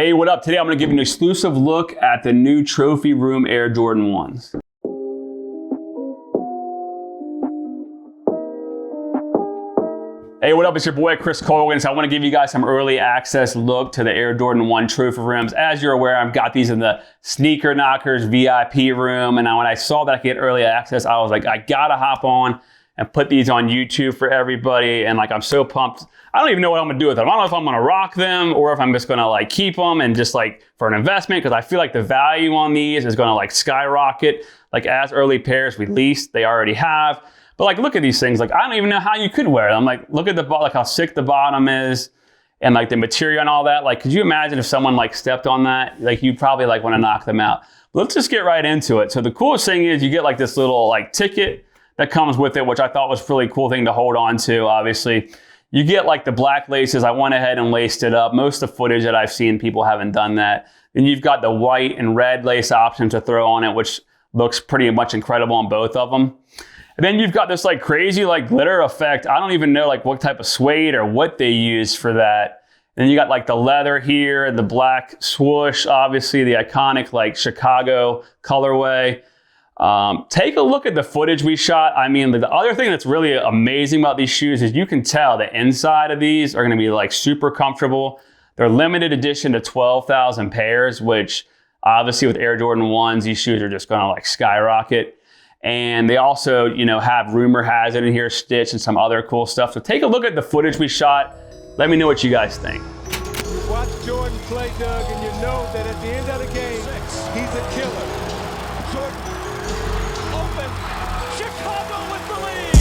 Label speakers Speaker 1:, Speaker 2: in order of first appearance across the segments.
Speaker 1: Hey, what up? Today I'm gonna give you an exclusive look at the new Trophy Room Air Jordan 1s. Hey, what up? It's your boy, Chris Colgan. So I wanna give you guys some early access look to the Air Jordan 1 Trophy Rims. As you're aware, I've got these in the Sneaker Knockers VIP room. And when I saw that I could get early access, I was like, I gotta hop on and put these on YouTube for everybody. And like, I'm so pumped. I don't even know what I'm gonna do with them. I don't know if I'm gonna rock them or if I'm just gonna like keep them and just like for an investment, because I feel like the value on these is gonna like skyrocket. Like as early pairs released, they already have. But like, look at these things. Like, I don't even know how you could wear them. Like, look at the like how sick the bottom is and like the material and all that. Like, could you imagine if someone like stepped on that? Like, you'd probably like wanna knock them out. But let's just get right into it. So the coolest thing is you get like this little like ticket that comes with it, which I thought was a really cool thing to hold on to, obviously. You get like the black laces. I went ahead and laced it up. Most of the footage that I've seen, people haven't done that. Then you've got the white and red lace option to throw on it, which looks pretty much incredible on both of them. And then you've got this like crazy like glitter effect. I don't even know like what type of suede or what they use for that. And then you got like the leather here, the black swoosh, obviously the iconic like Chicago colorway. Take a look at the footage we shot. I mean, the other thing that's really amazing about these shoes is you can tell the inside of these are gonna be like super comfortable. They're limited edition to 12,000 pairs, which obviously with Air Jordan 1s, these shoes are just gonna like skyrocket. And they also, you know, have rumor has it in here stitched and some other cool stuff. So take a look at the footage we shot. Let me know what you guys think.
Speaker 2: You watch Jordan play, Doug, and you know that at the end of the game, he's a killer. Jordan. Chicago with the lead.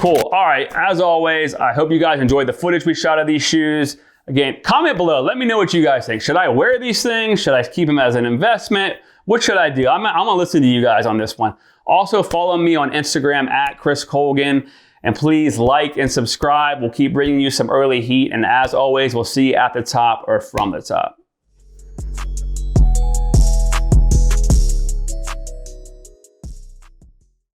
Speaker 1: Cool. All right. As always, I hope you guys enjoyed the footage we shot of these shoes. Again, comment below. Let me know what you guys think. Should I wear these things? Should I keep them as an investment? What should I do? I'm gonna listen to you guys on this one. Also, follow me on Instagram at Chris Colgan. And please like and subscribe. We'll keep bringing you some early heat. And as always, we'll see you at the top or from the top.